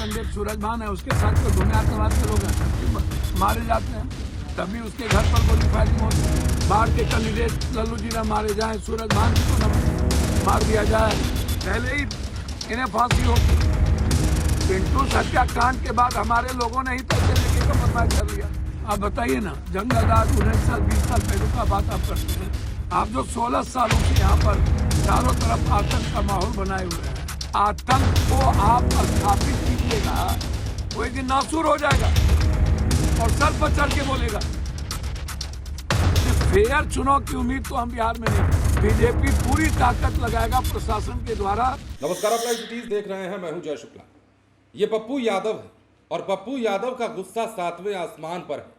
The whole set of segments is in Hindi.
कैंडिडेट सूरज भान है, उसके साथ कोई भूमिहार समाज के लोग हैं, मारे जाते हैं, तभी उसके घर पर गोली फायरिंग होती है। बाहर के कैंडिडेट लल्लू जी ना मारे जाए, सूरज भान जी को न मार दिया जाए, पहले ही इन्हें फांसी होती। पिंटू हत्याकांड के बाद हमारे लोगों ने ही पैसे लेके कमरबाज कर लिया। आप बताइए ना, जंगल राज 19 साल 20 साल पहले का बात आप करते हैं। आप जो 16 सालों से यहाँ पर चारों तरफ आतंक का माहौल बनाए हुए हैं, आतंक को आप स्थापित कीजिएगा, वो एक दिन नासूर हो जाएगा और सर पर चढ़ के बोलेगा। फेयर चुनाव की उम्मीद तो हम बिहार में नहीं। बीजेपी पूरी ताकत लगाएगा प्रशासन के द्वारा। नमस्कार, आप लाइव सिटीज देख रहे हैं, मैं हूं जय शुक्ला। ये पप्पू यादव है और पप्पू यादव का गुस्सा 7वें आसमान पर है।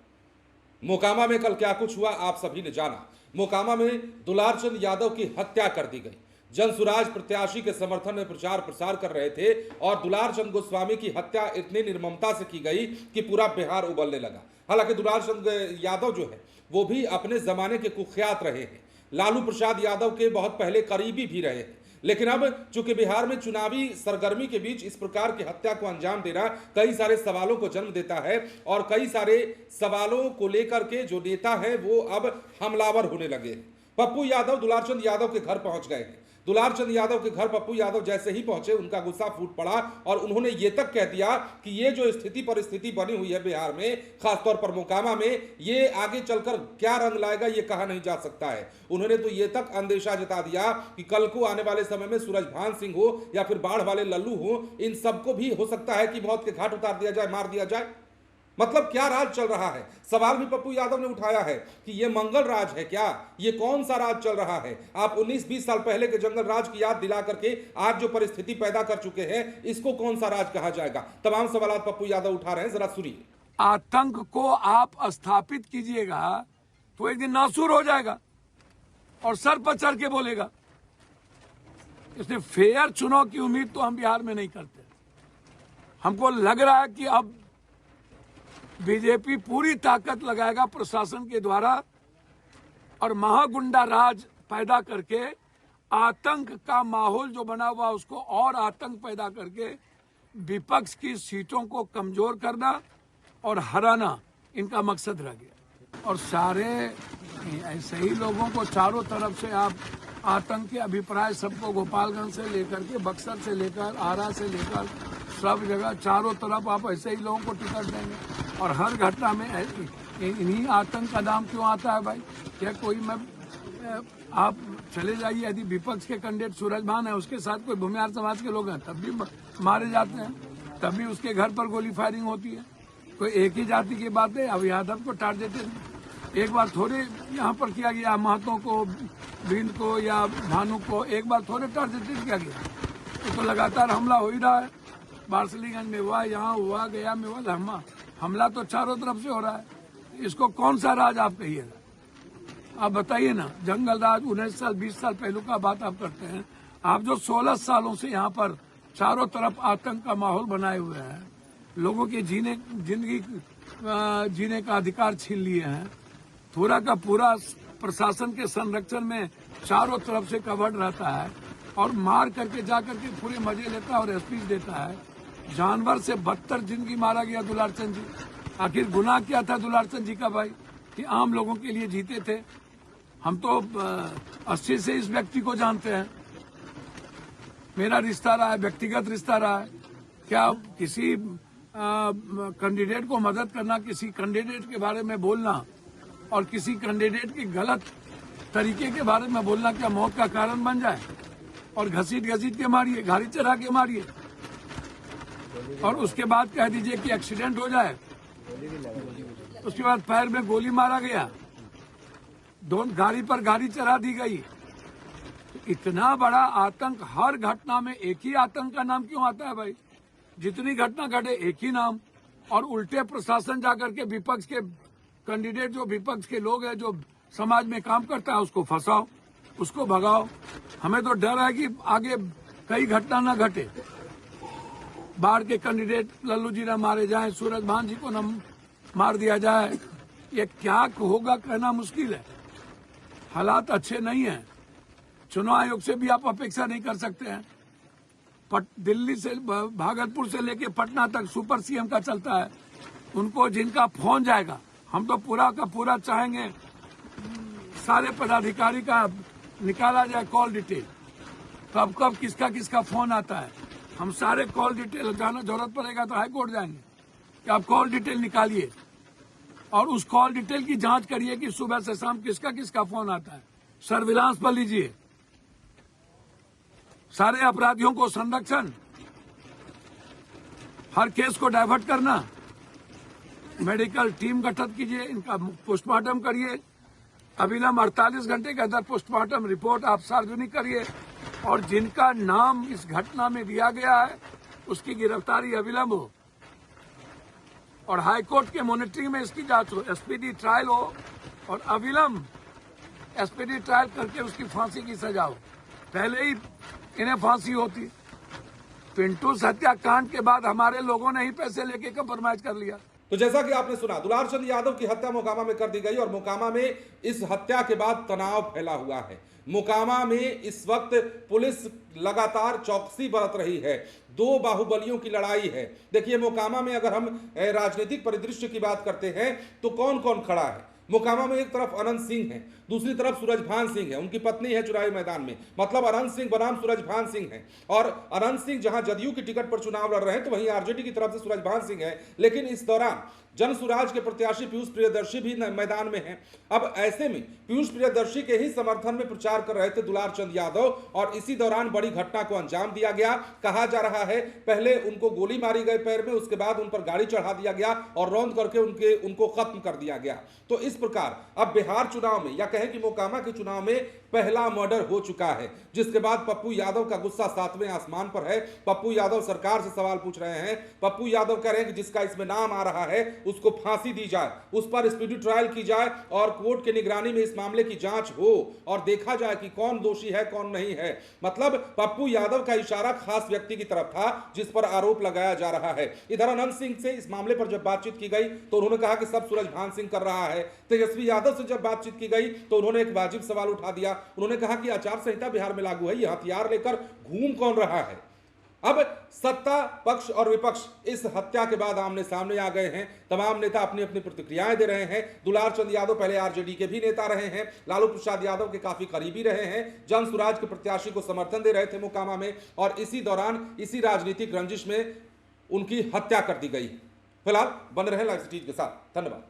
मोकामा में कल क्या कुछ हुआ आप सभी ने जाना। मोकामा में दुलारचंद यादव की हत्या कर दी गई। जनसुराज प्रत्याशी के समर्थन में प्रचार प्रसार कर रहे थे और दुलारचंद गोस्वामी की हत्या इतनी निर्ममता से की गई कि पूरा बिहार उबलने लगा। हालांकि दुलारचंद यादव जो है वो भी अपने जमाने के कुख्यात रहे हैं, लालू प्रसाद यादव के बहुत पहले करीबी भी रहे हैं। लेकिन अब चूंकि बिहार में चुनावी सरगर्मी के बीच इस प्रकार की हत्या को अंजाम देना कई सारे सवालों को जन्म देता है और कई सारे सवालों को लेकर के जो नेता है वो अब हमलावर होने लगे हैं। पप्पू यादव दुलारचंद यादव के घर पहुंच गए हैं। दुलारचंद यादव के घर पप्पू यादव जैसे ही पहुंचे उनका गुस्सा फूट पड़ा और उन्होंने ये तक कह दिया कि ये जो स्थिति परिस्थिति बनी हुई है बिहार में, खासतौर पर मोकामा में, ये आगे चलकर क्या रंग लाएगा ये कहा नहीं जा सकता है। उन्होंने तो ये तक अंदेशा जता दिया कि कल को आने वाले समय में सूरज भान सिंह हो या फिर बाढ़ वाले लल्लू हो, इन सबको भी हो सकता है कि मौत के घाट उतार दिया जाए, मार दिया जाए। मतलब क्या राज चल रहा है? सवाल भी पप्पू यादव ने उठाया है कि यह मंगल राज है क्या? ये कौन सा राज चल रहा है? आप 19-20 साल पहले के जंगल राज की याद दिला करके आज जो परिस्थिति पैदा कर चुके हैं, इसको कौन सा राज कहा जाएगा? तमाम सवाल पप्पू यादव उठा रहे हैं, जरा सुनिए। आतंक को आप स्थापित कीजिएगा तो एक दिन नासूर हो जाएगा और सर पर चढ़ के बोलेगा। इसलिए फेयर चुनाव की उम्मीद तो हम बिहार में नहीं करते। हमको लग रहा है कि अब बीजेपी पूरी ताकत लगाएगा प्रशासन के द्वारा और महागुंडा राज पैदा करके आतंक का माहौल जो बना हुआ उसको और आतंक पैदा करके विपक्ष की सीटों को कमजोर करना और हराना इनका मकसद रह गया। और सारे ऐसे ही लोगों को चारों तरफ से आप आतंक के अभिप्राय सबको गोपालगंज से लेकर के बक्सर से लेकर आरा से लेकर सब जगह चारों तरफ आप ऐसे ही लोगों को टिकट देंगे और हर घटना में इन्हीं आतंक का नाम क्यों आता है भाई? क्या कोई आप चले जाइए, यदि विपक्ष के कैंडिडेट सूरज भान है, उसके साथ कोई भूमिहार समाज के लोग हैं, तब भी मारे जाते हैं, तब भी उसके घर पर गोली फायरिंग होती है। कोई एक ही जाति की बात है। अब यादव को टारगेटेड एक बार थोड़े यहाँ पर किया गया, महतो को, बिंद को या भानु को एक बार थोड़े टारगेटेड किया गया। तो लगातार हमला हो ही रहा है। बार्सलीगंज में हुआ, यहाँ हुआ, गया में हुआ, हमला तो चारों तरफ से हो रहा है। इसको कौन सा राज आप कहिएगा? आप बताइए ना, जंगल राज 19 साल 20 साल पहले का बात आप करते हैं। आप जो 16 सालों से यहाँ पर चारों तरफ आतंक का माहौल बनाए हुए हैं, लोगों के जिंदगी जीने का अधिकार छीन लिए हैं, पूरा का पूरा प्रशासन के संरक्षण में चारों तरफ से कवर्ड रहता है और मार करके जा करके पूरे मजे लेता है और स्पीच देता है। जानवर से बदतर जिंदगी मारा गया दुलारचंद जी। आखिर गुनाह क्या था दुलारचंद जी का भाई कि आम लोगों के लिए जीते थे? हम तो 80 से इस व्यक्ति को जानते हैं। मेरा रिश्ता रहा है, व्यक्तिगत रिश्ता रहा है। क्या किसी कैंडिडेट को मदद करना, किसी कैंडिडेट के बारे में बोलना और किसी कैंडिडेट के गलत तरीके के बारे में बोलना क्या मौत का कारण बन जाए? और घसीट के मारिए, गाड़ी चढ़ा के मारिए और उसके बाद कह दीजिए कि एक्सीडेंट हो जाए। उसके बाद पैर में गोली मारा गया, दोनों गाड़ी पर गाड़ी चढ़ा दी गई। तो इतना बड़ा आतंक, हर घटना में एक ही आतंक का नाम क्यों आता है भाई? जितनी घटना घटे एक ही नाम और उल्टे प्रशासन जाकर के विपक्ष के कैंडिडेट, जो विपक्ष के लोग हैं, जो समाज में काम करता है, उसको फंसाओ, उसको भगाओ। हमें तो डर है कि आगे कई घटना न घटे, बाढ़ के कैंडिडेट लल्लू जी न मारे जाएं, सूरज भान जी को न मार दिया जाए। ये क्या होगा कहना मुश्किल है। हालात अच्छे नहीं हैं। चुनाव आयोग से भी आप अपेक्षा नहीं कर सकते हैं। दिल्ली से भागलपुर से लेके पटना तक सुपर सीएम का चलता है, उनको जिनका फोन जाएगा, हम तो पूरा का पूरा चाहेंगे सारे पदाधिकारी का निकाला जाए कॉल डिटेल, कब कब किसका किसका फोन आता है, हम सारे कॉल डिटेल जाना, जरूरत पड़ेगा तो हाईकोर्ट जाएंगे कि आप कॉल डिटेल निकालिए और उस कॉल डिटेल की जांच करिए कि सुबह से शाम किसका किसका फोन आता है, सर्विलांस पर लीजिए, सारे अपराधियों को संरक्षण, हर केस को डाइवर्ट करना, मेडिकल टीम गठित कीजिए, इनका पोस्टमार्टम करिए, अविलंब 48 घंटे के अंदर पोस्टमार्टम रिपोर्ट आप सार्वजनिक करिए और जिनका नाम इस घटना में दिया गया है उसकी गिरफ्तारी अविलंब हो और हाईकोर्ट के मॉनिटरिंग में इसकी जांच हो, एसपीडी ट्रायल हो और अविलंब एसपीडी ट्रायल करके उसकी फांसी की सजा हो। पहले ही इन्हें फांसी होती। पिंटू हत्याकांड के बाद हमारे लोगों ने ही पैसे लेके कंप्रोमाइज कर लिया। तो जैसा कि आपने सुना, दुलार चंद यादव की हत्या मोकामा में कर दी गई और मोकामा में इस हत्या के बाद तनाव फैला हुआ है। मोकामा में इस वक्त पुलिस लगातार चौकसी बरत रही है, दो बाहुबलियों की लड़ाई है। देखिए, मोकामा में अगर हम राजनीतिक परिदृश्य की बात करते हैं तो कौन कौन खड़ा है। मोकामा में एक तरफ अनंत सिंह है, दूसरी तरफ सूरजभान सिंह है, उनकी पत्नी है चुनावी मैदान में, मतलब अनंत सिंह बनाम सूरजभान सिंह है। और अनंत सिंह जहां जदयू की टिकट पर चुनाव लड़ रहे हैं तो वहीं आरजेडी की तरफ से सूरजभान सिंह है। लेकिन इस दौरान जन सुराज के प्रत्याशी पीयूष प्रियदर्शी भी मैदान में हैं। अब ऐसे में पीयूष प्रियदर्शी के ही समर्थन में प्रचार कर रहे थे दुलार चंद यादव और इसी दौरान बड़ी घटना को अंजाम दिया गया। कहा जा रहा है पहले उनको गोली मारी गई पैर में, उसके बाद उन पर गाड़ी चढ़ा दिया गया और रौंद करके उनको खत्म कर दिया गया। तो इस प्रकार अब बिहार चुनाव में या कहें कि मोकामा के चुनाव में पहला मर्डर हो चुका है, जिसके बाद पप्पू यादव का गुस्सा 7वें आसमान पर है। पप्पू यादव सरकार से सवाल पूछ रहे हैं। पप्पू यादव कह रहे हैं कि जिसका इसमें नाम आ रहा है उसको फांसी दी जाए, उस पर स्पीडी ट्रायल की जाए और कोर्ट की निगरानी में इस मामले की जांच हो और देखा जाए कि कौन दोषी है कौन नहीं है। मतलब पप्पू यादव का इशारा खास व्यक्ति की तरफ था जिस पर आरोप लगाया जा रहा है। इधर अनंत सिंह से इस मामले पर जब बातचीत की गई तो उन्होंने कहा कि सब सूरजभान सिंह कर रहा है। तेजस्वी यादव से जब बातचीत की गई तो उन्होंने एक वाजिब सवाल उठा दिया। उन्होंने कहा कि आचार संहिता बिहार में लागू है, यह हथियार लेकर घूम कौन रहा है। अब सत्ता पक्ष और विपक्ष इस हत्या के बाद आमने सामने आ गए हैं। तमाम नेता अपनी अपनी प्रतिक्रियाएं दे रहे हैं। दुलार चंद यादव पहले आरजेडी के भी नेता रहे हैं, लालू प्रसाद यादव के काफी करीबी रहे हैं, जन सुराज के प्रत्याशी को समर्थन दे रहे थे मोकामा में और इसी दौरान इसी राजनीतिक रंजिश में उनकी हत्या कर दी गई। फिलहाल बन रहे लाइव सिटी के साथ। धन्यवाद।